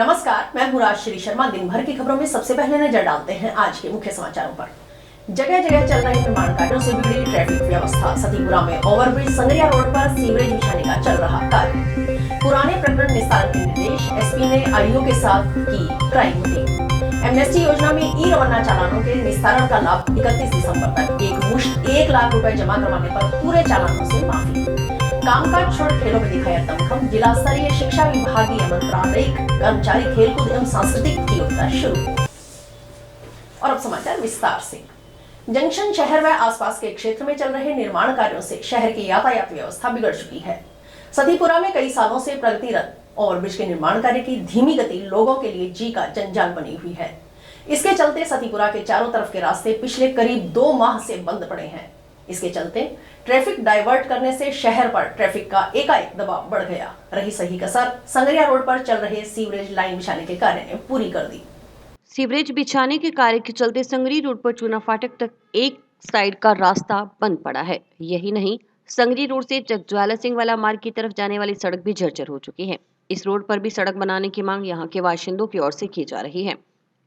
नमस्कार, मैं हूं राजश्री शर्मा। दिन भर की खबरों में सबसे पहले नजर डालते हैं आज के मुख्य समाचारों पर। जगह जगह चल रहे निर्माण कार्यों से बिगड़ी ट्रैफिक व्यवस्था। सतीपुरा में ओवरब्रिज संगरिया रोड पर सीवरेज बिछाने का चल रहा कार्य। पुराने प्रकरण निस्तारण के निर्देश। एसपी ने आईओ के साथ की क्राइम मीटिंग। एमनेस्टी योजना में ई रवाना चालानों के निस्तारण का लाभ 31 दिसंबर तक। एक मुश्त 1 लाख रुपए जमा करवाने पर पूरे चालानों से माफी। कामकाज छोड़ खेलों में दिखाया दमखम। जिला स्तरीय शिक्षा विभागीय मंत्रालय कर्मचारी खेलकूद एवं सांस्कृतिक प्रतियोगिता शुरू। और अब समाचार विस्तार से। जंक्शन शहर व आसपास के क्षेत्र में चल रहे निर्माण कार्यों से शहर की यातायात व्यवस्था बिगड़ चुकी है। सतीपुरा में कई सालों से प्रगतिरत ओवरब्रिज के निर्माण कार्य की धीमी गति लोगों के लिए जी का जंजाल बनी हुई है। इसके चलते सतीपुरा के चारों तरफ के रास्ते पिछले करीब 2 माह से बंद पड़े हैं। इसके चलते ट्रैफिक डाइवर्ट करने से शहर पर ट्रैफिक का एकाएक दबाव बढ़ गया। रही सही कसर संगरिया रोड पर चल रहे सीवरेज लाइन बिछाने के कार्य ने पूरी कर दी। सीवरेज बिछाने के कार्य के चलते संगरी रोड पर चूना फाटक तक एक साइड का रास्ता बंद पड़ा है। यही नहीं, संगरी रोड से जगज्वाला सिंह वाला मार्ग की तरफ जाने वाली सड़क भी जर्जर हो चुकी है। इस रोड पर भी सड़क बनाने की मांग यहाँ के बाशिंदों की ओर से की जा रही है।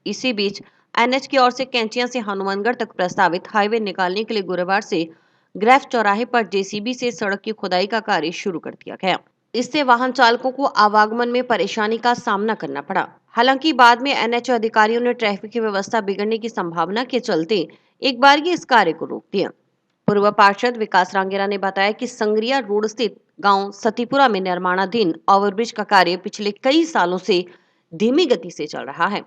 इसी बीच एनएच की ओर से कैंचिया से हनुमानगढ़ तक प्रस्तावित हाईवे निकालने के लिए गुरुवार से ग्रेफ चौराहे पर जेसीबी से सड़क की खुदाई का कार्य शुरू कर दिया गया। इससे वाहन चालकों को आवागमन में परेशानी का सामना करना पड़ा। हालांकि बाद में एनएच अधिकारियों ने ट्रैफिक की व्यवस्था बिगड़ने की संभावना के चलते एक बार इस कार्य को रोक दिया। पूर्व पार्षद विकास रांगेरा ने बताया कि संगरिया रोड स्थित गांव सतीपुरा में निर्माणाधीन ओवरब्रिज का कार्य पिछले कई सालों से धीमी गति से चल रहा है।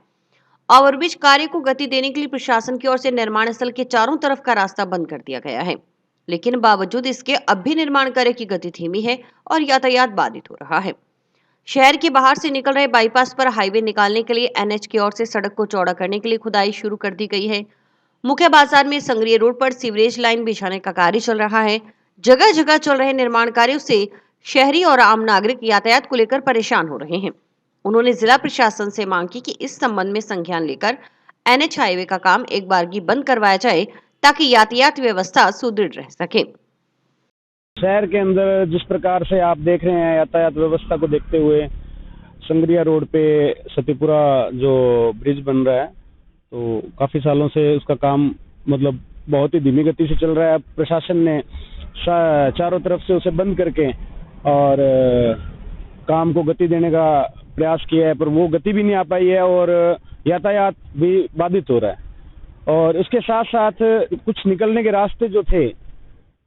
ओवरब्रिज कार्य को गति देने के लिए प्रशासन की ओर से निर्माण स्थल के चारों तरफ का रास्ता बंद कर दिया गया है, लेकिन बावजूद इसके अब भी निर्माण कार्य की गति धीमी है और यातायात बाधित हो रहा है। शहर के बाहर से निकल रहे बाईपास पर हाईवे निकालने के लिए एनएच की ओर से सड़क को चौड़ा करने के लिए खुदाई शुरू कर दी गई है। मुख्य बाजार में संगरिया रोड पर सीवरेज लाइन बिछाने का कार्य चल रहा है। जगह जगह चल रहे निर्माण कार्यों से शहरी और आम नागरिक यातायात को लेकर परेशान हो रहे हैं। उन्होंने जिला प्रशासन से मांग की कि इस संबंध में संज्ञान लेकर एनएच हाईवे का काम एक बारगी बंद करवाया जाए ताकि यातायात व्यवस्था सुदृढ़ रह सके। शहर के अंदर जिस प्रकार से आप देख रहे हैं यातायात व्यवस्था को देखते हुए संगरिया रोड पे सतीपुरा जो ब्रिज बन रहा है, तो काफी सालों से उसका काम मतलब बहुत ही धीमी गति से चल रहा है। प्रशासन ने चारों तरफ से उसे बंद करके और काम को गति देने का प्रयास किया है, पर वो गति भी नहीं आ पाई है और यातायात भी बाधित हो रहा है। और इसके साथ साथ कुछ निकलने के रास्ते जो थे,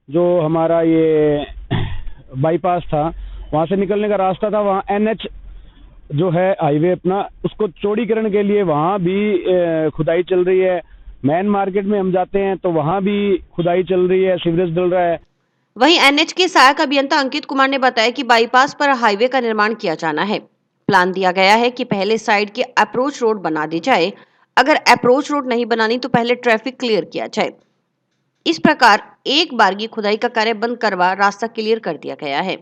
जो हमारा ये बाईपास था, वहाँ से निकलने का रास्ता था, वहाँ एनएच जो है हाईवे अपना, उसको चौड़ीकरण के लिए वहाँ भी खुदाई चल रही है। मेन मार्केट में हम जाते हैं तो वहाँ भी खुदाई चल रही है, सीवरेज डल रहा है। वहीं एनएच के सहायक अभियंता अंकित कुमार ने बताया कि बाईपास पर हाईवे का निर्माण किया जाना है। प्लान दिया गया है कि पहले साइड की अप्रोच रोड बना दी जाए। अगर अप्रोच रोड नहीं बनानी तो पहले ट्रैफिक क्लियर किया जाए। इस प्रकार एक बारगी खुदाई का कार्य बंद करवा रास्ता क्लियर कर दिया गया है।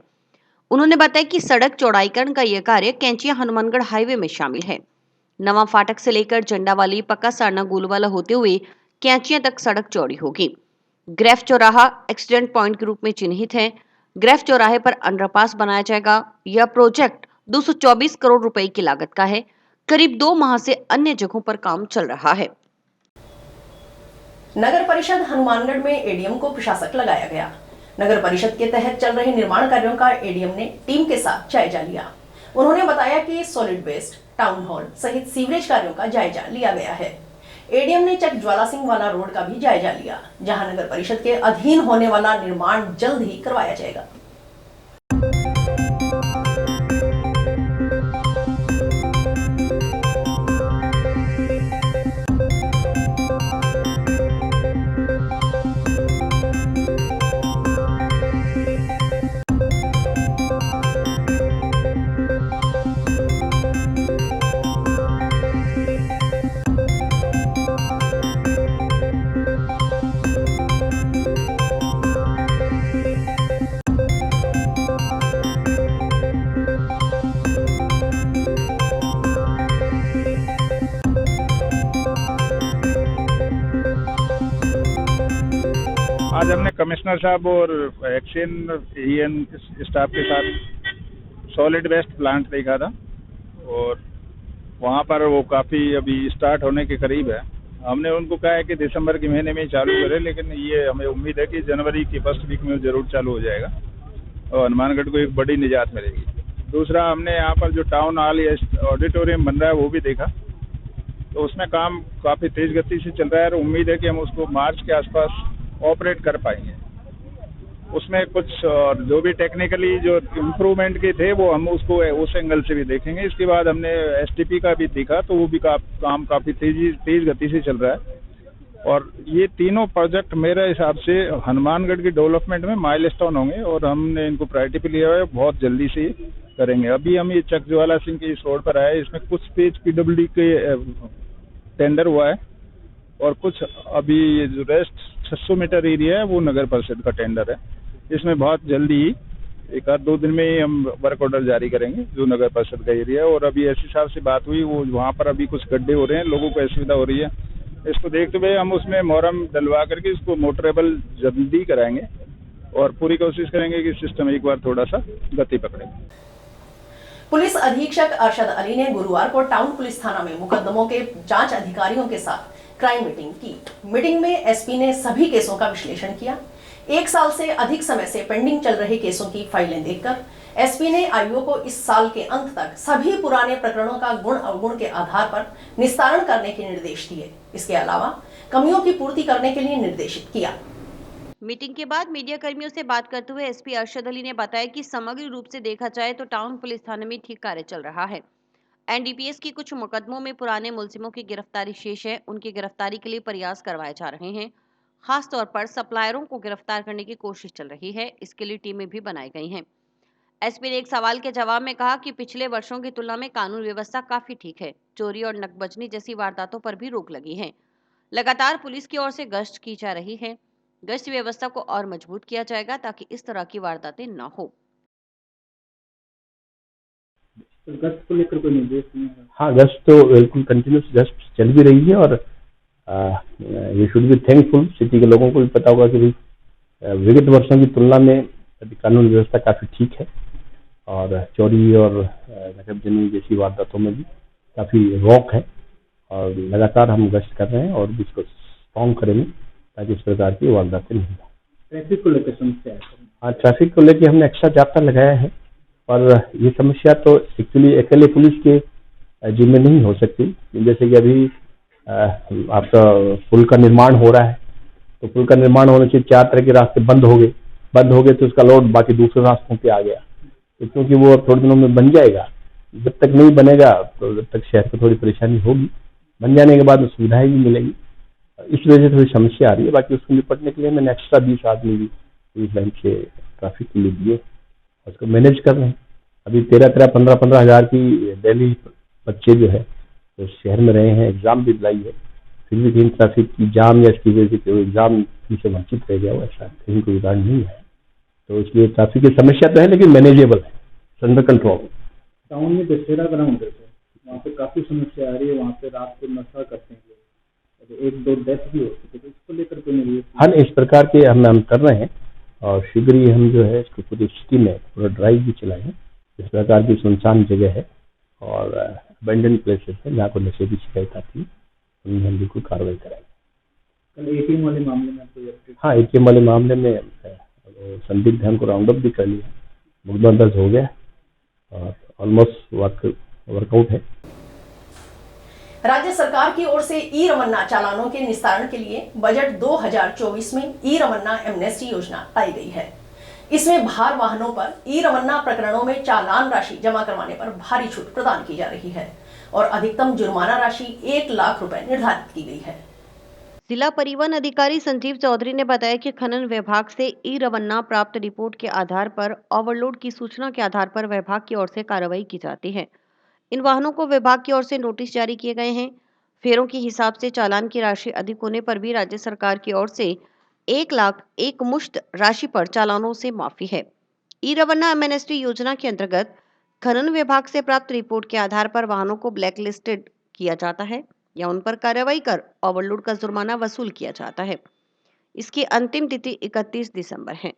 उन्होंने बताया कि सड़क चौड़ाईकरण का यह कार्य कैंचिया हनुमानगढ़ हाईवे में शामिल है। नवा फाटक से लेकर जंडावाली पक्का सारना गोलवाला होते हुए कैंचिया तक सड़क चौड़ी होगी। ग्रेफ चौराहा एक्सीडेंट पॉइंट के रूप में चिन्हित है। ग्रेफ चौराहे पर अंडरपास बनाया जाएगा। यह प्रोजेक्ट 224 करोड़ रुपए की लागत का है। करीब 2 माह से अन्य जगहों पर काम चल रहा है। नगर परिषद हनुमानगढ़ में एडीएम को प्रशासक लगाया गया। नगर परिषद के तहत चल रहे निर्माण कार्यों का एडीएम ने टीम के साथ जायजा लिया। उन्होंने बताया कि सॉलिड वेस्ट, टाउन हॉल सहित सीवरेज कार्यों का जायजा लिया गया है। एडीएम ने चक ज्वाला सिंह वाला रोड का भी जायजा लिया, जहां नगर परिषद के अधीन होने वाला निर्माण जल्द ही करवाया जाएगा। आज हमने कमिश्नर साहब और एक्शन स्टाफ के साथ सॉलिड वेस्ट प्लांट देखा था और वहाँ पर वो काफ़ी अभी स्टार्ट होने के करीब है। हमने उनको कहा है कि दिसंबर के महीने में ही चालू करें, लेकिन ये हमें उम्मीद है कि जनवरी की फर्स्ट वीक में ज़रूर चालू हो जाएगा और हनुमानगढ़ को एक बड़ी निजात मिलेगी। दूसरा, हमने यहाँ पर जो टाउन हॉल या ऑडिटोरियम बन रहा है वो भी देखा, तो उसमें काम काफ़ी तेज़ गति से चल रहा है और उम्मीद है कि हम उसको मार्च के आसपास ऑपरेट कर पाएंगे। उसमें कुछ और जो भी टेक्निकली जो इम्प्रूवमेंट के थे वो हम उसको उस एंगल से भी देखेंगे। इसके बाद हमने एसटीपी का भी देखा, तो वो भी काम काफ़ी तेज़ गति से चल रहा है और ये तीनों प्रोजेक्ट मेरे हिसाब से हनुमानगढ़ की डेवलपमेंट में माइलस्टोन होंगे और हमने इनको प्रायोरिटी पे लिया हुआ है, बहुत जल्दी से करेंगे। अभी हम ये चक ज्वाला सिंह के इस रोड पर आए, इसमें कुछ पेज पीडब्ल्यूडी के टेंडर हुआ है और कुछ अभी ये जो रेस्ट 600 मीटर एरिया है वो नगर परिषद का टेंडर है। इसमें बहुत जल्दी ही एक आध 2 दिन में ही हम वर्क ऑर्डर जारी करेंगे जो नगर परिषद का एरिया है। और अभी एसपी साहब से बात हुई, वो वहाँ पर अभी कुछ गड्ढे हो रहे हैं, लोगों को असुविधा हो रही है, इसको देखते हुए हम उसमें मोरम डलवा करके इसको मोटरेबल जल्दी कराएंगे और पूरी कोशिश करेंगे कि सिस्टम एक बार थोड़ा सा गति पकड़े। पुलिस अधीक्षक अरशद अली ने गुरुवार को टाउन पुलिस थाना में मुकदमों के जांच अधिकारियों के साथ क्राइम मीटिंग की। मीटिंग में एसपी ने सभी केसों का विश्लेषण किया। 1 साल से अधिक समय से पेंडिंग चल रहे केसों की फाइलें देखकर एसपी ने आईओ को इस साल के अंत तक सभी पुराने प्रकरणों का गुण अवगुण के आधार पर निस्तारण करने के निर्देश दिए। इसके अलावा कमियों की पूर्ति करने के लिए निर्देशित किया। मीटिंग के बाद मीडिया कर्मियों से बात करते हुए एसपी अरशद अली ने बताया कि समग्र रूप से देखा जाए तो टाउन पुलिस थाने में ठीक कार्य चल रहा है। एनडीपीएस की कुछ मुकदमों में पुराने मुलजिमों की गिरफ्तारी शेष है, उनकी गिरफ्तारी के लिए प्रयास करवाए जा रहे हैं। खास तौर पर सप्लायरों को गिरफ्तार करने की कोशिश चल रही है, इसके लिए टीमें भी बनाई गई हैं। एसपी ने एक सवाल के जवाब में कहा कि पिछले वर्षों की तुलना में कानून व्यवस्था काफी ठीक है। चोरी और नकबजनी जैसी वारदातों पर भी रोक लगी है। लगातार पुलिस की ओर से गश्त की जा रही है। गश्त व्यवस्था को और मजबूत किया जाएगा ताकि इस तरह की वारदातें न हो। गश्त को लेकर कोई निर्देश नहीं है? हाँ, गश्त तो बिल्कुल कंटिन्यूस गश्त चल भी रही है और ये शुड बी थैंकफुल। सिटी के लोगों को भी पता होगा कि विगत वर्षों की तुलना में अभी कानून व्यवस्था काफी ठीक है और चोरी और नकबजनी जैसी वारदातों में भी काफी रोक है और लगातार हम गश्त कर रहे हैं और भी इसको स्ट्रॉन्ग करेंगे ताकि इस प्रकार की वारदातें नहीं हो। ट्रैफिक को लेकर समस्या है? हाँ, ट्रैफिक को लेकर हमने एक्स्ट्रा जाब्ता लगाया है और ये समस्या तो एक्चुअली अकेले पुलिस के जिम्मे नहीं हो सकती। जैसे कि अभी आपका पुल का निर्माण हो रहा है, तो पुल का निर्माण होने से 4 तरह के रास्ते बंद हो गए तो उसका लोड बाकी दूसरे रास्तों पे आ गया। तो क्योंकि वो थोड़े दिनों में बन जाएगा, जब तक नहीं बनेगा तो जब तक शहर को थोड़ी परेशानी होगी, बन जाने के बाद सुविधाएं भी मिलेगी। इस वजह से थोड़ी समस्या आ रही है। बाकी उसको निपटने के लिए मैंने एक्स्ट्रा 20 आदमी भी पुलिस लाइन से ट्रैफिक के लिए दिए, उसको मैनेज कर रहे हैं। अभी 15 हज़ार की डेली बच्चे जो है तो शहर में रहे हैं, एग्जाम भी दिलाई है, फिर भी कहीं ट्रैफिक की जाम या इसकी वजह से एग्जाम से वंचित रह गया हो, ऐसा कहीं कोई उदाहरण नहीं है। तो इसलिए ट्रैफिक की समस्या तो है लेकिन मैनेजेबल है, अंडर कंट्रोल। टाउन में दशहरा ग्राउंड है, वहाँ पे काफी समस्या आ रही है, वहाँ पे रात को नशा करते हैं, 1-2 डेथ भी हो चुकी है, इसको लेकर कोई निर्देश? हाँ, इस प्रकार के हम कर रहे हैं और शीघ्र ही हम जो है इसको पूरी सिटी में पूरा ड्राइव भी चलाए हैं। इस प्रकार की सुनसान जगह है और अबेंडन प्लेसेस है जहाँ को नशे की शिकायत आती है, उनमें हम बिल्कुल कार्रवाई कराएंगे। कल एटीएम वाले मामले में कोई अपडेट? हाँ, एटीएम वाले मामले में संदिग्ध हमको राउंड अप भी कर लिया, मुकदमा दर्ज हो गया और ऑलमोस्ट वर्कआउट है। राज्य सरकार की ओर से ई रमन्ना चालानों के निस्तारण के लिए बजट 2024 में ई रमन्ना एमनेस्टी योजना लाई गई है। इसमें भार वाहनों पर ई रमन्ना प्रकरणों में चालान राशि जमा करवाने पर भारी छूट प्रदान की जा रही है और अधिकतम जुर्माना राशि 1 लाख रुपए निर्धारित की गई है। जिला परिवहन अधिकारी संजीव चौधरी ने बताया कि खनन विभाग से ई रमन्ना प्राप्त रिपोर्ट के आधार पर ओवरलोड की सूचना के आधार पर विभाग की ओर से कार्रवाई की जाती है। इन वाहनों को विभाग की ओर से नोटिस जारी किए गए हैं। फेरों के हिसाब से चालान की राशि अधिक होने पर भी राज्य सरकार की ओर से 1 लाख एक मुश्त राशि पर चालानों से माफी है। ई रमन्ना एमनेस्टी योजना के अंतर्गत खनन विभाग से प्राप्त रिपोर्ट के आधार पर वाहनों को ब्लैक लिस्टेड किया जाता है या उन पर कार्रवाई कर ओवरलोड का जुर्माना वसूल किया जाता है। इसकी अंतिम तिथि 31 दिसंबर है।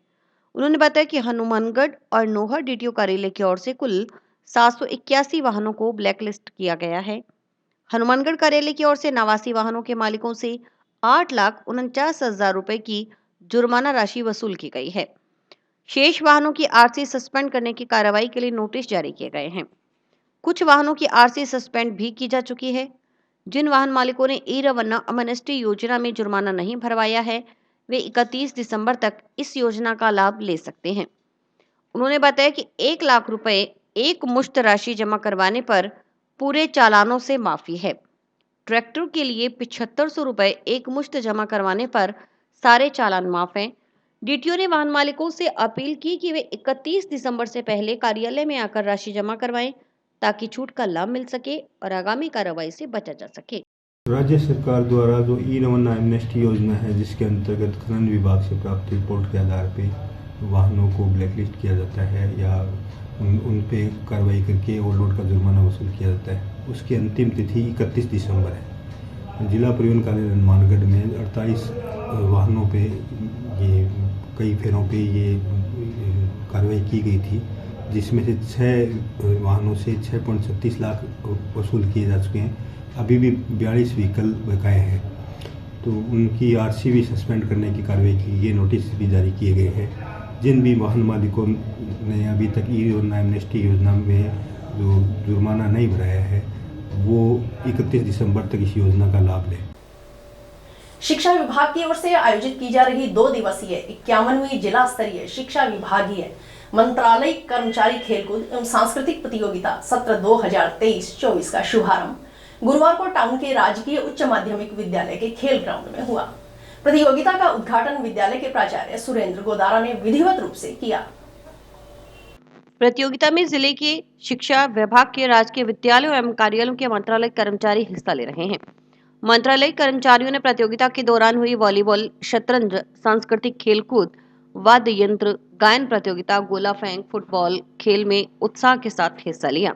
उन्होंने बताया कि हनुमानगढ़ और नोहर डीटीओ कार्यालय की ओर से कुल 781 वाहनों को ब्लैकलिस्ट किया गया है। हनुमानगढ़ कार्यालय की ओर से 89 वाहनों के मालिकों से 8,49,000 रुपए की जुर्माना राशि वसूल की गई है। शेष वाहनों की आरसी सस्पेंड करने की कार्रवाई के लिए नोटिस जारी किए गए हैं। कुछ वाहनों की आरसी सस्पेंड भी की जा चुकी है। जिन वाहन मालिकों ने ई रवन्ना अमनेस्टी योजना में जुर्माना नहीं भरवाया है, वे 31 दिसंबर तक इस योजना का लाभ ले सकते हैं। उन्होंने बताया कि 1 लाख रुपए एक मुश्त राशि जमा करवाने पर पूरे चालानों से माफी है। ट्रैक्टर के लिए 7500 रुपए एक मुश्त जमा करवाने पर सारे चालान माफ हैं। डीटीओ ने वाहन मालिकों से अपील की कि वे 31 दिसंबर से पहले कार्यालय में आकर राशि जमा करवाएं ताकि छूट का लाभ मिल सके और आगामी कार्रवाई से बचा जा सके। राज्य सरकार द्वारा जो ई रवन्ना एमनेस्टी योजना है, जिसके अंतर्गत खनन विभाग से प्राप्त रिपोर्ट के आधार पर वाहनों को ब्लैकलिस्ट किया जाता है या उन पे कार्रवाई करके ओवरलोड का जुर्माना वसूल किया जाता है, उसकी अंतिम तिथि 31 दिसंबर है। जिला परिवहन कार्यालय हनुमानगढ़ में 48 वाहनों पे ये कई फेरों पे ये कार्रवाई की गई थी, जिसमें से 6 वाहनों से 6.36 लाख वसूल किए जा चुके हैं। अभी भी 42 व्हीकल बकाए हैं, तो उनकी आरसी भी सस्पेंड करने की कार्रवाई की गई, नोटिस भी जारी किए गए हैं। जिन भी वाहन मालिकों ने अभी तक ई रवन्ना एमनेस्टी योजना में जो जुर्माना नहीं भराया है, वो 31 दिसंबर तक इस योजना का लाभ लें। शिक्षा विभाग की ओर से आयोजित की जा रही 2 दिवसीय 51वीं जिला स्तरीय शिक्षा विभागीय मंत्रालय कर्मचारी खेलकूद एवं सांस्कृतिक प्रतियोगिता सत्र 2023-24 का शुभारंभ गुरुवार को टाउन के राजकीय उच्च माध्यमिक विद्यालय के खेल ग्राउंड में हुआ। प्रतियोगिता का उद्घाटन विद्यालय के प्राचार्य सुरेंद्र गोदारा ने विधिवत रूप से किया। प्रतियोगिता में जिले के शिक्षा विभाग के राजकीय विद्यालयों एवं कार्यालयों के मंत्रालय कर्मचारी हिस्सा ले रहे हैं। मंत्रालय कर्मचारियों ने प्रतियोगिता के दौरान हुई वॉलीबॉल, शतरंज, सांस्कृतिक खेलकूद, वाद्य यंत्र, गायन प्रतियोगिता, गोला फेंक, फुटबॉल खेल में उत्साह के साथ हिस्सा लिया।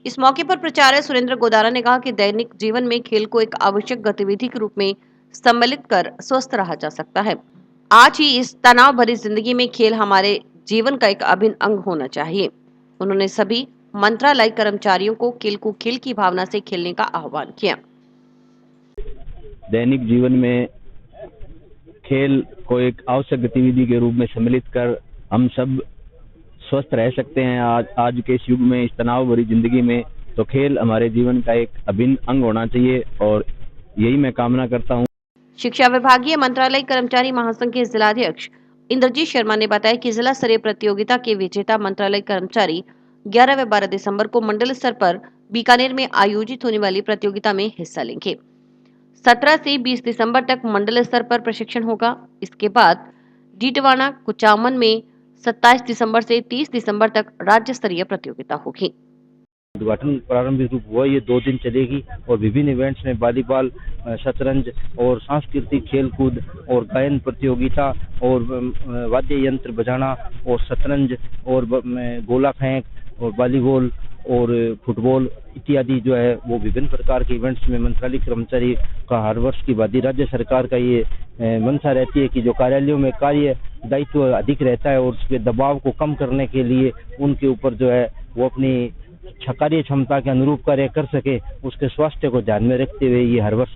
इस मौके पर प्राचार्य सुरेंद्र गोदारा ने कहा कि दैनिक जीवन में खेल को एक आवश्यक गतिविधि के रूप में सम्मिलित कर स्वस्थ रहा जा सकता है। आज ही इस तनाव भरी जिंदगी में खेल हमारे जीवन का एक अभिन्न अंग होना चाहिए। उन्होंने सभी मंत्रालय कर्मचारियों को खेल को खेल की भावना से खेलने का आह्वान किया। दैनिक जीवन में खेल को एक आवश्यक गतिविधि के रूप में सम्मिलित कर हम सब स्वस्थ रह सकते हैं। आज के इस युग में, इस तनाव भरी जिंदगी में, तो खेल हमारे जीवन का एक अभिन्न अंग होना चाहिए और यही मैं कामना करता हूँ। शिक्षा विभागीय मंत्रालय कर्मचारी महासंघ के जिलाध्यक्ष इंद्रजीत शर्मा ने बताया कि जिला स्तरीय प्रतियोगिता के विजेता मंत्रालय कर्मचारी 11 व 12 दिसंबर को मंडल स्तर पर बीकानेर में आयोजित होने वाली प्रतियोगिता में हिस्सा लेंगे। 17 से 20 दिसंबर तक मंडल स्तर पर प्रशिक्षण होगा। इसके बाद डीटवाना कुचामन में 27 दिसंबर से 30 दिसंबर तक राज्य स्तरीय प्रतियोगिता होगी। उद्घाटन प्रारंभिक रूप हुआ, ये 2 दिन चलेगी और विभिन्न इवेंट्स में वॉलीबॉल, शतरंज और सांस्कृतिक खेलकूद और गायन प्रतियोगिता और वाद्य यंत्र बजाना और शतरंज और गोला फेंक और वॉलीबॉल और फुटबॉल इत्यादि जो है वो विभिन्न प्रकार के इवेंट्स में मंत्रालय कर्मचारी का हर वर्ष की भांति राज्य सरकार का ये मंशा रहती है कि जो कार्यालयों में कार्य दायित्व अधिक रहता है और उसके दबाव को कम करने के लिए उनके ऊपर जो है वो अपनी कार्य क्षमता के अनुरूप कार्य कर सके, उसके स्वास्थ्य को ध्यान में रखते हुए ये हर वर्ष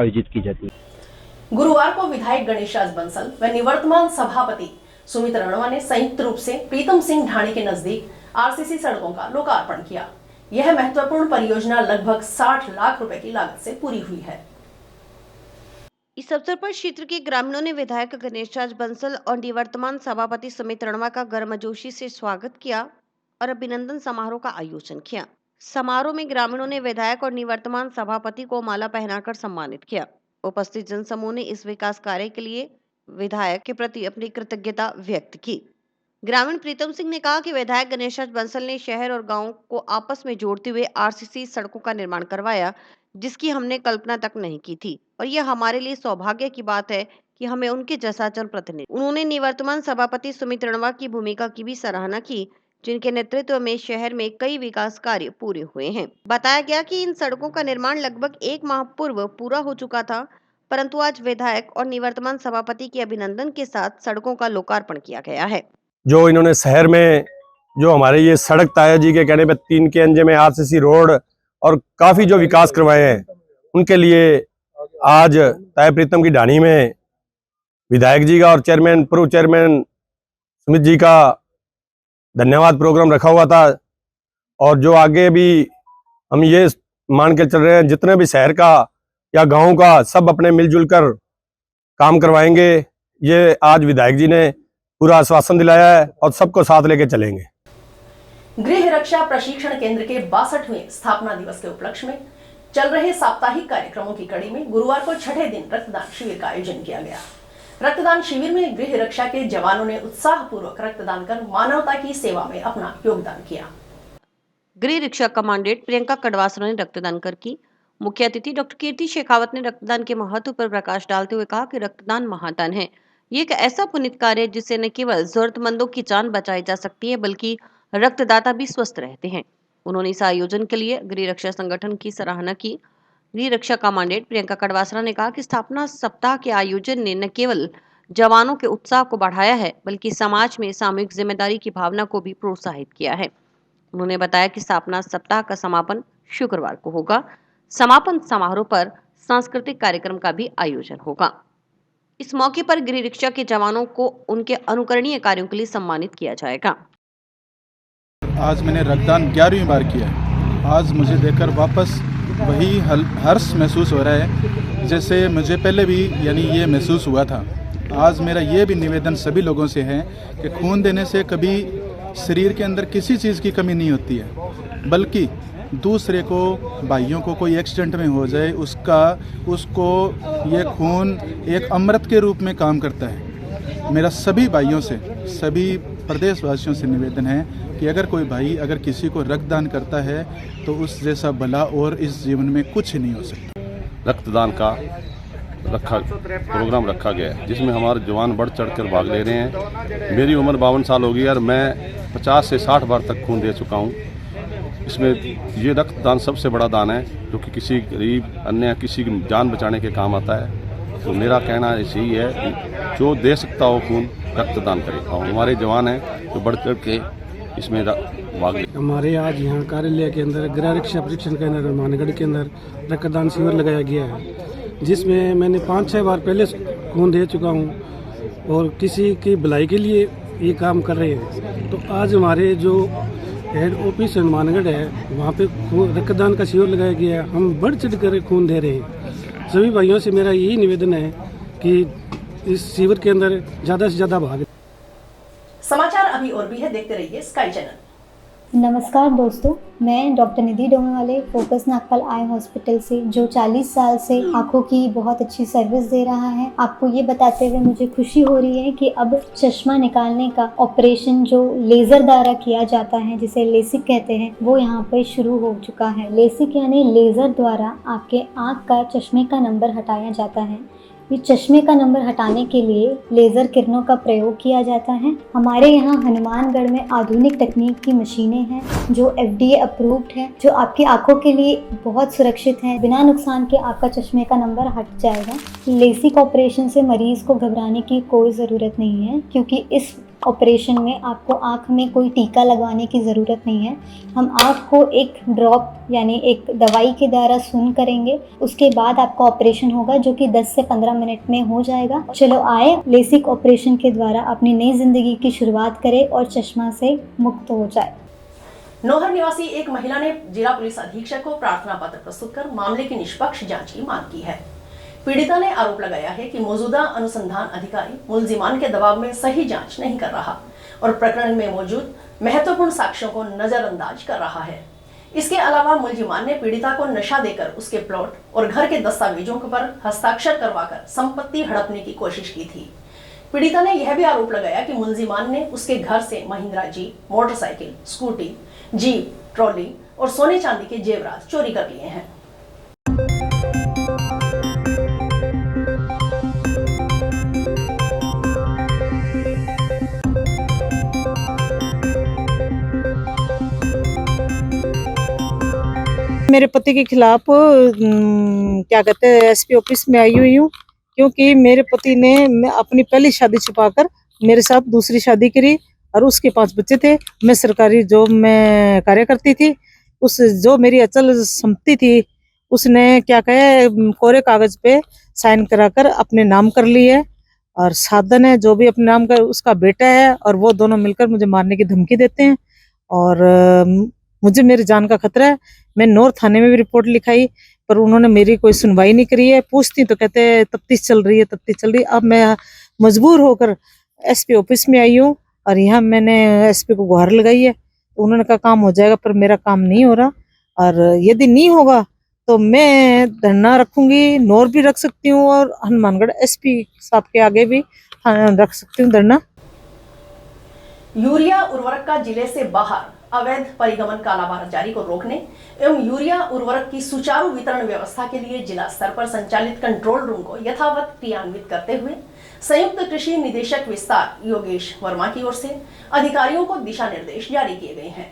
आयोजित की जाती है। गुरुवार को विधायक गणेशराज बंसल व निवर्तमान सभापति सुमित रणवा ने संयुक्त रूप से प्रीतम सिंह ढाणी के नजदीक आरसीसी सड़कों का लोकार्पण किया। यह महत्वपूर्ण परियोजना लगभग 60 लाख रुपए की लागत से पूरी हुई है। इस अवसर पर क्षेत्र के ग्रामीणों ने विधायक गणेशराज बंसल और निवर्तमान सभापति सुमित रणवा का गर्मजोशी से स्वागत किया और अभिनंदन समारोह का आयोजन किया। समारोह में ग्रामीणों ने विधायक और निवर्तमान सभापति को माला पहनाकर सम्मानित किया। उपस्थित जनसमूह ने इस विकास कार्य के लिए विधायक के प्रति अपनी कृतज्ञता व्यक्त की। ग्रामीण प्रीतम सिंह ने कहा कि विधायक गणेशराज बंसल ने शहर और गांव को आपस में जोड़ते हुए आरसीसी सड़कों का निर्माण करवाया, जिसकी हमने कल्पना तक नहीं की थी और यह हमारे लिए सौभाग्य की बात है कि हमें उनके जैसा जनप्रतिनिधि। उन्होंने निवर्तमान सभापति सुमित रणवा की भूमिका की भी सराहना की, जिनके नेतृत्व में शहर में कई विकास कार्य पूरे हुए हैं। बताया गया कि इन सड़कों का निर्माण लगभग 1 माह पूर्व पूरा हो चुका था, परंतु आज विधायक और निवर्तमान सभापति के अभिनंदन के साथ सड़कों का लोकार्पण किया गया है। जो इन्होंने शहर में जो हमारे ये सड़क ताया जी के कहने पे 3 के अंजे में आरसीसी रोड और काफ़ी जो विकास करवाए हैं, उनके लिए आज ताया प्रीतम की ढाणी में विधायक जी का और चेयरमैन पूर्व चेयरमैन सुमित जी का धन्यवाद प्रोग्राम रखा हुआ था। और जो आगे भी हम ये मान के चल रहे हैं, जितने भी शहर का या गांव का सब अपने मिलजुल कर काम करवाएंगे। ये आज विधायक जी ने पूरा आश्वासन दिलाया है और सबको साथ लेके चलेंगे। गृह रक्षा प्रशिक्षण केंद्र के 62वें स्थापना दिवस के उपलक्ष्य में चल रहे साप्ताहिक कार्यक्रमों की कड़ी में गुरुवार को छठे दिन रक्तदान शिविर का आयोजन किया गया। रक्तदान शिविर में गृह रक्षा के जवानों ने उत्साहपूर्वक रक्तदान कर मानवता की सेवा में अपना योगदान किया। गृह रक्षा कमांडेंट प्रियंका कड़वासरा ने रक्तदान कर की। मुख्य अतिथि डॉक्टर कीर्ति शेखावत ने रक्तदान के महत्व पर प्रकाश डालते हुए कहा कि रक्तदान महादान है। ये एक ऐसा पुनीत कार्य है जिससे न केवल जरूरतमंदों की जान बचाई जा सकती है बल्कि रक्तदाता भी स्वस्थ रहते हैं। उन्होंने इस आयोजन के लिए गृह रक्षा संगठन की सराहना की। गृह रक्षा कमांडेंट प्रियंका कड़वासरा ने कहा कि स्थापना सप्ताह के आयोजन ने न केवल जवानों के उत्साह को बढ़ाया है बल्कि समाज में सामूहिक जिम्मेदारी की भावना को भी प्रोत्साहित किया है। उन्होंने बताया कि स्थापना सप्ताह का समापन शुक्रवार को होगा। समापन समारोह पर सांस्कृतिक कार्यक्रम का भी आयोजन होगा। इस मौके पर गृह रक्षा के जवानों को उनके अनुकरणीय कार्यों के लिए सम्मानित किया जाएगा। आज मैंने रक्तदान 11वीं बार किया है। आज मुझे देखकर वापस वही हर्ष महसूस हो रहा है जैसे मुझे पहले भी यानी ये महसूस हुआ था। आज मेरा ये भी निवेदन सभी लोगों से है कि खून देने से कभी शरीर के अंदर किसी चीज़ की कमी नहीं होती है, बल्कि दूसरे को भाइयों को कोई एक्सीडेंट में हो जाए उसको ये खून एक अमृत के रूप में काम करता है। मेरा सभी भाइयों से सभी प्रदेशवासियों से निवेदन है कि अगर कोई भाई अगर किसी को रक्तदान करता है तो उस जैसा भला और इस जीवन में कुछ नहीं हो सकता। रक्तदान का प्रोग्राम रखा गया है जिसमें हमारे जवान बढ़ चढ़ कर भाग ले रहे हैं। मेरी उम्र 52 साल हो गई और मैं 50 से 60 बार तक खून दे चुका हूँ। इसमें ये रक्तदान सबसे बड़ा दान है जो कि किसी गरीब अन्य किसी की जान बचाने के काम आता है। तो मेरा कहना यही है जो दे सकता हो खून रक्तदान करे और हमारे जवान हैं जो बढ़ चढ़ के इसमें भाग ले। हमारे आज यहाँ कार्यालय के अंदर गृह रक्षा प्रशिक्षण केंद्र मानगढ़ के अंदर रक्तदान शिविर लगाया गया है जिसमें मैंने 5-6 बार पहले खून दे चुका हूँ और किसी की भलाई के लिए ये काम कर रहे हैं। तो आज हमारे जो हेड ऑफिस मानगढ़ है वहाँ पे रक्तदान का शिविर लगाया गया है। हम बढ़ चढ़ कर खून दे रहे हैं। सभी भाइयों से मेरा यही निवेदन है कि इस शिविर के अंदर ज़्यादा से ज़्यादा भाग। समाचार अभी और भी है, देखते रहिए स्काई चैनल। नमस्कार दोस्तों, मैं डॉक्टर निधि डोमेवाले फोकस नागपाल आई हॉस्पिटल से जो 40 साल से आँखों की बहुत अच्छी सर्विस दे रहा है। आपको ये बताते हुए मुझे खुशी हो रही है कि अब चश्मा निकालने का ऑपरेशन जो लेज़र द्वारा किया जाता है जिसे लेसिक कहते हैं वो यहाँ पर शुरू हो चुका है। लेसिक यानी लेज़र द्वारा आपके आँख का चश्मे का नंबर हटाया जाता है। ये चश्मे का नंबर हटाने के लिए लेज़र किरणों का प्रयोग किया जाता है। हमारे यहाँ हनुमानगढ़ में आधुनिक तकनीक की मशीनें हैं जो FDA अप्रूव्ड है, जो आपकी आंखों के लिए बहुत सुरक्षित है। बिना नुकसान के आपका चश्मे का नंबर हट जाएगा। लेसिक ऑपरेशन से मरीज़ को घबराने की कोई ज़रूरत नहीं है क्योंकि इस ऑपरेशन में आपको आँख में कोई टीका लगवाने की ज़रूरत नहीं है। हम आँख को एक ड्रॉप यानी एक दवाई के द्वारा सून करेंगे, उसके बाद आपका ऑपरेशन होगा जो कि 10 से 15 मिनट में हो जाएगा। चलो आए लेसिक ऑपरेशन के द्वारा अपनी नई ज़िंदगी की शुरुआत करें और चश्मा से मुक्त हो जाए। नौहर निवासी एक महिला ने जिला पुलिस अधीक्षक को प्रार्थना पत्र प्रस्तुत कर मामले की निष्पक्ष जांच की मांग की है। पीड़िता ने आरोप लगाया है कि मौजूदा अनुसंधान अधिकारी मुलजिमान के दबाव में सही जांच नहीं कर रहा और प्रकरण में मौजूद महत्वपूर्ण साक्ष्यों को नजरअंदाज कर रहा है। इसके अलावा मुलजिमान ने पीड़िता को नशा देकर उसके प्लॉट और घर के दस्तावेजों पर हस्ताक्षर करवाकर संपत्ति हड़पने की कोशिश की थी। पीड़िता ने यह भी आरोप लगाया कि मुलजिमान ने उसके घर से Mahindra jeep, motorcycle, scooty, jeep, trolley और सोने चांदी के जेवरात चोरी कर लिए हैं। मेरे पति के खिलाफ क्या कहते हैं SP ऑफिस में आई हुई हूँ क्योंकि मेरे पति ने अपनी पहली शादी छुपाकर मेरे साथ दूसरी शादी करी और उसके 5 बच्चे थे। मैं सरकारी जॉब में कार्य करती थी। उस जो मेरी अचल संपत्ति थी उसने क्या कहे कोरे कागज पे साइन कराकर अपने नाम कर ली है, और साधन है जो भी अपने नाम का उसका बेटा है, और वो दोनों मिलकर मुझे मारने की धमकी देते हैं और मुझे मेरी जान का खतरा है। मैं नौर थाने में भी रिपोर्ट लिखाई पर उन्होंने मेरी कोई सुनवाई नहीं करी है। पूछती तो कहते हैं तफ्तीश चल रही है, तफ्तीश चल रही है। अब मैं मजबूर होकर एसपी ऑफिस में आई हूँ और यहाँ मैंने एसपी को गुहार लगाई है। तो उन्होंने कहा काम हो जाएगा, पर मेरा काम नहीं हो रहा, और यदि नहीं होगा तो मैं धरना रखूंगी, नौर भी रख सकती हूँ और हनुमानगढ़ एसपी साहब के आगे भी रख सकती हूँ धरना। यूरिया उर्वरक का जिले से बाहर अवैध परिगमन कालाबाजारी को रोकने एवं यूरिया उर्वरक की सुचारू वितरण व्यवस्था के लिए जिला स्तर पर संचालित कंट्रोल रूम को यथावत क्रियान्वित करते हुए संयुक्त कृषि निदेशक विस्तार योगेश वर्मा की ओर से अधिकारियों को दिशा निर्देश जारी किए गए हैं।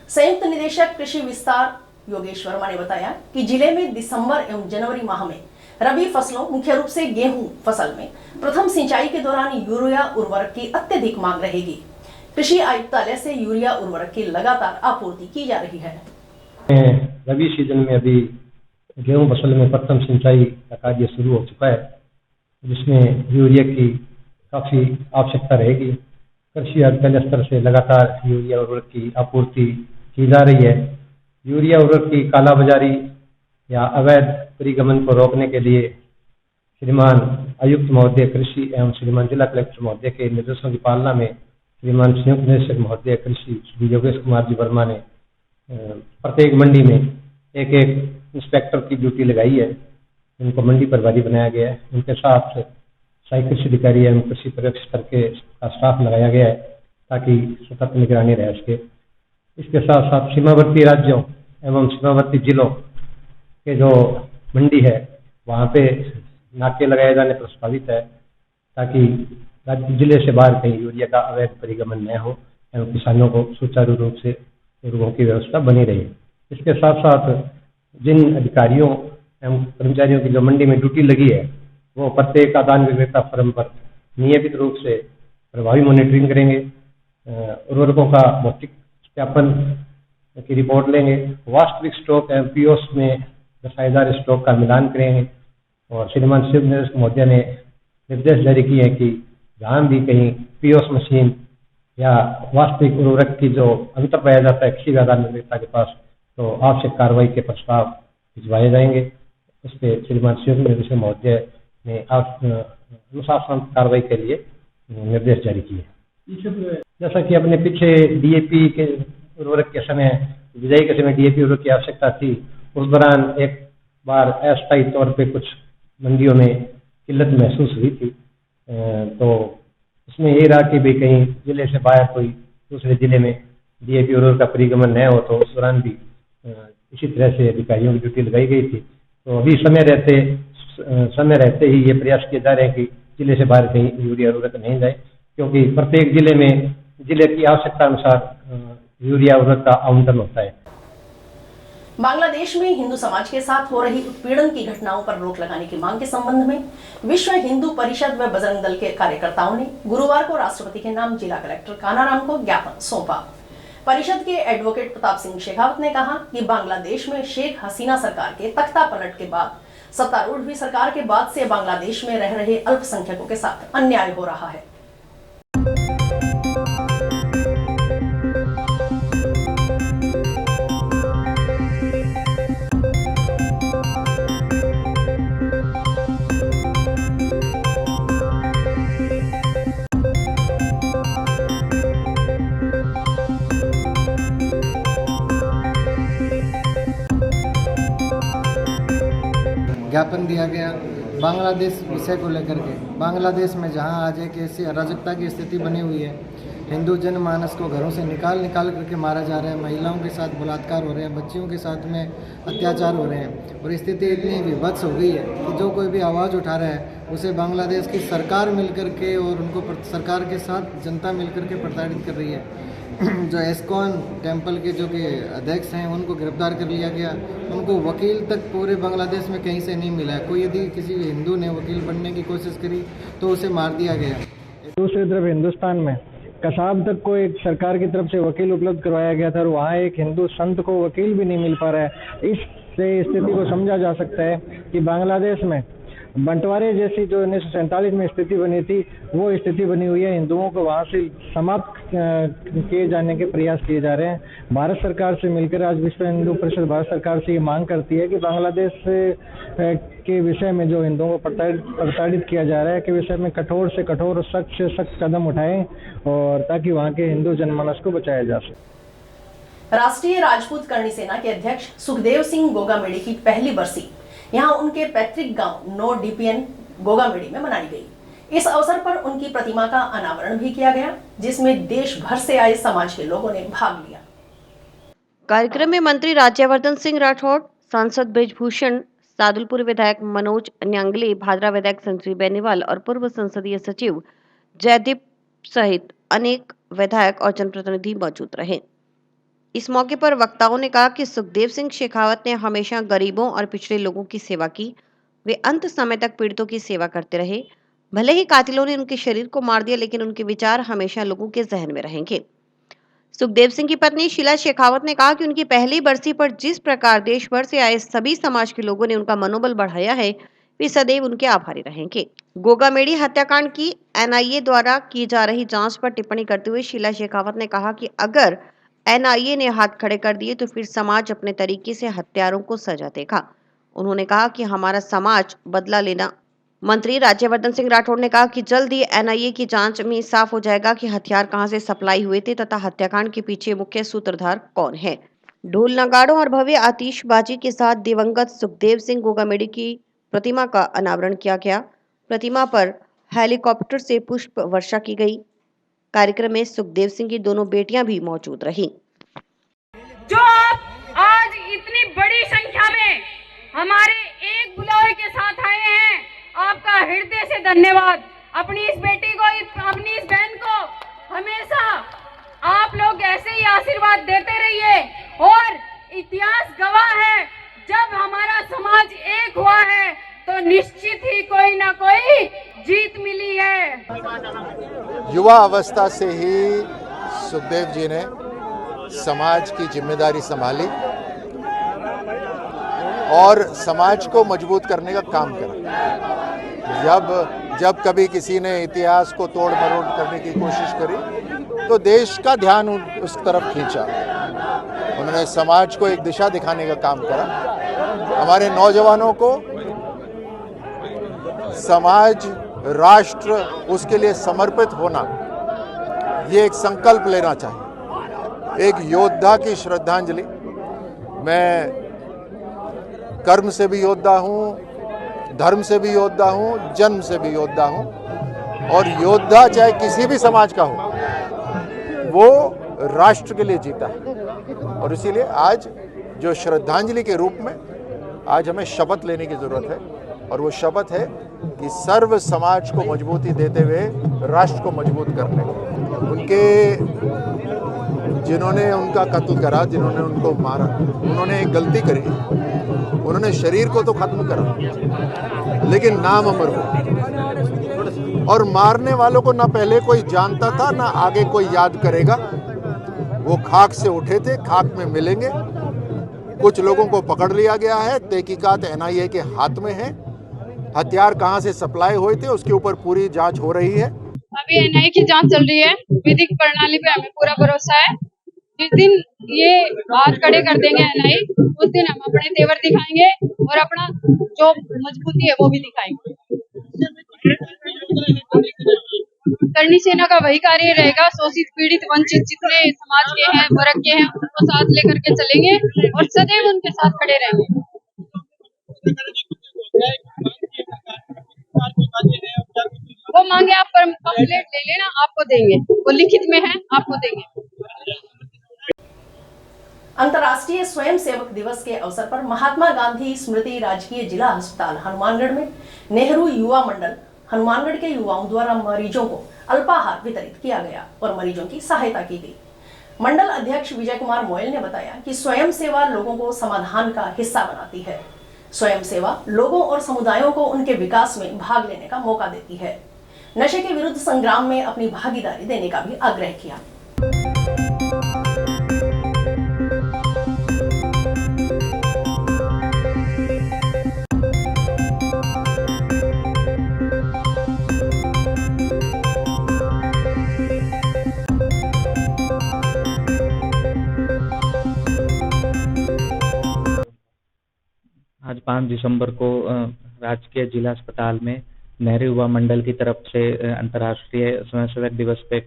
संयुक्त निदेशक कृषि विस्तार योगेश वर्मा ने बताया कि जिले में दिसंबर एवं जनवरी माह में रबी फसलों मुख्य रूप से गेहूं फसल में प्रथम सिंचाई के दौरान यूरिया उर्वरक की अत्यधिक मांग रहेगी। कृषि आयुक्तालय से यूरिया उर्वरक की लगातार आपूर्ति की जा रही है। रबी सीजन में अभी गेहूं फसल में प्रथम सिंचाई का कार्य शुरू हो चुका है, जिसमें यूरिया की काफी आवश्यकता रहेगी। कृषि आयुक्तालय स्तर से लगातार यूरिया उर्वरक की आपूर्ति की जा रही है। यूरिया उर्वरक की कालाबाजारी या अवैध परिगमन को रोकने के लिए श्रीमान आयुक्त महोदय कृषि एवं श्रीमान जिला कलेक्टर महोदय के निर्देशों की पालना में श्रीमान संयुक्त निदेशक महोदय कृषि श्री योगेश कुमार जी वर्मा ने प्रत्येक मंडी में एक इंस्पेक्टर की ड्यूटी लगाई है। उनको मंडी प्रभारी बनाया गया है। उनके साथ सहायक कृषि अधिकारी एवं कृषि पर्यवेक्षक स्तर के का स्टाफ लगाया गया है ताकि सतत निगरानी रह सके। इसके साथ साथ सीमावर्ती राज्यों एवं सीमावर्ती जिलों के जो मंडी है वहाँ पे नाके लगाए जाने प्रस्तावित है ताकि राज्य जिले से बाहर कहीं यूरिया का अवैध परिगमन न हो एवं किसानों को सुचारू रूप से उर्वरकों की व्यवस्था बनी रही। इसके साथ साथ जिन अधिकारियों एवं कर्मचारियों की जो मंडी में ड्यूटी लगी है वो प्रत्येक आदान विक्रेता फर्म पर नियमित रूप से प्रभावी मॉनिटरिंग करेंगे, उर्वरकों का भौतिक सत्यापन की रिपोर्ट लेंगे, वास्तविक स्टॉक एवं पीओस में दर्शाएदार स्टॉक का मिलान करेंगे। और श्रीमान शिव निदेशक महोदय ने निर्देश जारी किए हैं कि जहाँ भी कहीं पीओस मशीन या वास्तविक उर्वरक की जो अंतर पाया जाता है किसी भी आधार विक्रेता के पास, तो आवश्यक कार्रवाई के प्रस्ताव भिजवाए जाएंगे। उस पर श्रीमान शिव निदेशक महोदय ने अनुशासन कार्रवाई के लिए निर्देश जारी किए। जैसा कि अपने पीछे डीएपी के उर्वरक के समय बिजाई के समय डीएपी उर्वरक की आवश्यकता थी, उस दौरान एक बार अस्थायी तौर पे कुछ मंडियों में किल्लत महसूस हुई थी। तो इसमें ये रहा कि भाई कहीं जिले से बाहर कोई दूसरे जिले में डीएपी उर्वरक का परिगमन न हो, तो उस दौरान भी इसी तरह से अधिकारियों की ड्यूटी लगाई गई थी। तो अभी समय रहते ही ये प्रयास किए जा रहे हैं कि जिले से बाहर कहीं यूरिया उर्वरक नहीं जाए, क्योंकि प्रत्येक जिले में जिले की आवश्यकता अनुसार यूरिया उर्वरक का आवंटन होता है। बांग्लादेश में हिंदू समाज के साथ हो रही उत्पीड़न की घटनाओं पर रोक लगाने की मांग के संबंध में विश्व हिंदू परिषद व बजरंग दल के कार्यकर्ताओं ने गुरुवार को राष्ट्रपति के नाम जिला कलेक्टर कानाराम को ज्ञापन सौंपा। परिषद के एडवोकेट प्रताप सिंह शेखावत ने कहा कि बांग्लादेश में शेख हसीना सरकार के तख्ता पलट के बाद सत्तारूढ़ हुई सरकार के बाद से बांग्लादेश में रह रहे अल्पसंख्यकों के साथ अन्याय हो रहा है। ज्ञापन दिया गया बांग्लादेश विषय को लेकर के। बांग्लादेश में जहां आज एक ऐसी अराजकता की स्थिति बनी हुई है, हिंदू जनमानस को घरों से निकाल करके मारा जा रहा है, महिलाओं के साथ बलात्कार हो रहे हैं, बच्चियों के साथ में अत्याचार हो रहे हैं, और स्थिति इतनी विभत्स हो गई है कि जो कोई भी आवाज़ उठा रहा है उसे बांग्लादेश की सरकार मिलकर के और उनको सरकार के साथ जनता मिलकर के प्रताड़ित कर रही है। जो एस्कॉन टेम्पल के जो कि अध्यक्ष हैं उनको गिरफ्तार कर लिया गया, उनको वकील तक पूरे बांग्लादेश में कहीं से नहीं मिला है। कोई यदि किसी हिंदू ने वकील बनने की कोशिश करी तो उसे मार दिया गया। दूसरी तरफ हिंदुस्तान में कसाब तक को एक सरकार की तरफ से वकील उपलब्ध करवाया गया था और वहाँ एक हिंदू संत को वकील भी नहीं मिल पा रहा है। इससे स्थिति को समझा जा सकता है कि बांग्लादेश में बंटवारे जैसी जो 1947 में स्थिति बनी थी वो स्थिति बनी हुई है। हिंदुओं को वहाँ से समाप्त किए जाने के प्रयास किए जा रहे हैं। भारत सरकार से मिलकर आज विश्व हिंदू परिषद भारत सरकार से ये मांग करती है कि बांग्लादेश के विषय में जो हिंदुओं को प्रताड़ित किया जा रहा है के विषय में कठोर से कठोर और सख्त से सख्त कदम उठाएं और ताकि वहाँ के हिंदू जनमानस को बचाया जा सके। राष्ट्रीय राजपूत करणी सेना के अध्यक्ष सुखदेव सिंह गोगामेड़ी की पहली बरसी यहां उनके पैतृक गांव नो डीपीएन गोगामेड़ी में मनाई गई। इस अवसर पर उनकी प्रतिमा का अनावरण भी किया गया, जिसमें देश भर से आए समाज के लोगों ने भाग लिया। कार्यक्रम में मंत्री राज्यवर्धन सिंह राठौड़, सांसद ब्रिजभूषण, सादुलपुर विधायक मनोज न्यांगले, भादरा विधायक संजय बेनीवाल और पूर्व संसदीय सचिव जयदीप सहित अनेक विधायक और जनप्रतिनिधि मौजूद रहे। इस मौके पर वक्ताओं ने कहा कि सुखदेव सिंह शेखावत ने हमेशा गरीबों और पिछड़े लोगों की सेवा की। वे अंत समय तक पीड़ितों की सेवा करते रहे। भले ही कातिलों ने उनके शरीर को मार दिया, लेकिन उनके विचार हमेशा लोगों के जहन में रहेंगे। सुखदेव सिंह की पत्नी शीला शेखावत ने कहा कि उनकी पहली बरसी पर जिस प्रकार देश भर से आए सभी समाज के लोगों ने उनका मनोबल बढ़ाया है, वे सदैव उनके आभारी रहेंगे। गोगामेड़ी हत्याकांड की एनआईए द्वारा की जा रही जांच पर टिप्पणी करते हुए शीला शेखावत ने कहा कि अगर एनआईए ने हाथ खड़े कर दिए तो फिर समाज अपने तरीके से हत्यारों को सजा देगा। उन्होंने कहा कि हमारा समाज बदला लेना। मंत्री राज्यवर्धन सिंह राठौड़ ने कहा कि जल्द ही एनआईए की जांच में साफ हो जाएगा कि हथियार कहां से सप्लाई हुए थे तथा हत्याकांड के पीछे मुख्य सूत्रधार कौन है। ढोल नगाड़ों और भव्य आतिशबाजी के साथ दिवंगत सुखदेव सिंह गोगामेड़ी की प्रतिमा का अनावरण किया गया। प्रतिमा पर हेलीकॉप्टर से पुष्प वर्षा की गई। कार्यक्रम में सुखदेव सिंह की दोनों बेटियां भी मौजूद रहीं। जो आप आज इतनी बड़ी संख्या में हमारे एक बुलावे के साथ आए हैं, आपका हृदय से धन्यवाद। अपनी इस बेटी को, अपनी इस बहन को हमेशा आप लोग ऐसे ही आशीर्वाद देते रहिए। और इतिहास गवाह है, जब हमारा समाज एक हुआ है तो निश्चित ही कोई ना कोई जीत मिली है। युवा अवस्था से ही सुखदेव जी ने समाज की जिम्मेदारी संभाली और समाज को मजबूत करने का काम करा। जब कभी किसी ने इतिहास को तोड़ मरोड़ करने की कोशिश करी तो देश का ध्यान उस तरफ खींचा। उन्होंने समाज को एक दिशा दिखाने का काम करा। हमारे नौजवानों को समाज, राष्ट्र, उसके लिए समर्पित होना, ये एक संकल्प लेना चाहिए। एक योद्धा की श्रद्धांजलि। मैं कर्म से भी योद्धा हूँ, धर्म से भी योद्धा हूँ, जन्म से भी योद्धा हूँ। और योद्धा चाहे किसी भी समाज का हो, वो राष्ट्र के लिए जीता है। और इसीलिए आज जो श्रद्धांजलि के रूप में आज हमें शपथ लेने की जरूरत है, और वो शपथ है कि सर्व समाज को मजबूती देते हुए राष्ट्र को मजबूत करने। जिन्होंने उनका कत्ल करा, जिन्होंने उनको मारा, उन्होंने एक गलती करी। उन्होंने शरीर को तो खत्म करा, लेकिन नाम अमर हो। और मारने वालों को ना पहले कोई जानता था, ना आगे कोई याद करेगा। वो खाक से उठे थे, खाक में मिलेंगे। कुछ लोगों को पकड़ लिया गया है, तहकीकात एनआईए के हाथ में है। हथियार कहां से सप्लाई हुए थे उसके ऊपर पूरी जांच हो रही है। अभी एनआईए की जांच चल रही है। विधिक प्रणाली पे हमें पूरा भरोसा है। जिस दिन ये हाथ खड़े कर देंगे एनआईए, उस दिन हम अपने तेवर दिखाएंगे और अपना जो मजबूती है वो भी दिखाएंगे। करणी सेना का वही कार्य रहेगा। शोषित, पीड़ित, वंचित जितने समाज के हैं, वर्ग के हैं, उनको साथ लेकर के चलेंगे और सदैव उनके साथ खड़े रहेंगे। वो मांगे आप पम्फलेट ले लेना, आपको देंगे। वो लिखित में है, आपको देंगे। अंतर्राष्ट्रीय स्वयंसेवक दिवस के अवसर पर महात्मा गांधी स्मृति राजकीय जिला अस्पताल हनुमानगढ़ में नेहरू युवा मंडल हनुमानगढ़ के युवाओं द्वारा मरीजों को अल्पाहार वितरित किया गया और मरीजों की सहायता की गई। मंडल अध्यक्ष विजय कुमार मोयल ने बताया कि स्वयं सेवा लोगों को समाधान का हिस्सा बनाती है। स्वयं सेवा लोगों और समुदायों को उनके विकास में भाग लेने का मौका देती है। नशे के विरुद्ध संग्राम में अपनी भागीदारी देने का भी आग्रह किया। आज 5 दिसंबर को राजकीय जिला अस्पताल में नेहरू युवा मंडल की तरफ से अंतर्राष्ट्रीय स्वयंसेवक दिवस पे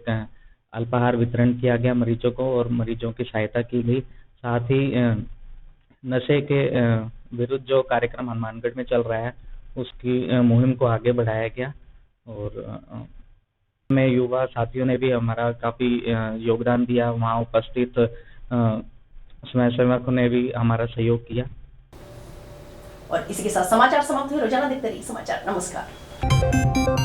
अल्पाहार वितरण किया गया मरीजों को और मरीजों की सहायता की गई। साथ ही नशे के विरुद्ध जो कार्यक्रम हनुमानगढ़ में चल रहा है उसकी मुहिम को आगे बढ़ाया गया और में युवा साथियों ने भी हमारा काफ़ी योगदान दिया। वहाँ उपस्थित स्वयंसेवकों ने भी हमारा सहयोग किया। और इसी के साथ समाचार समाप्त हुए। रोजाना देखते रहिए समाचार। नमस्कार।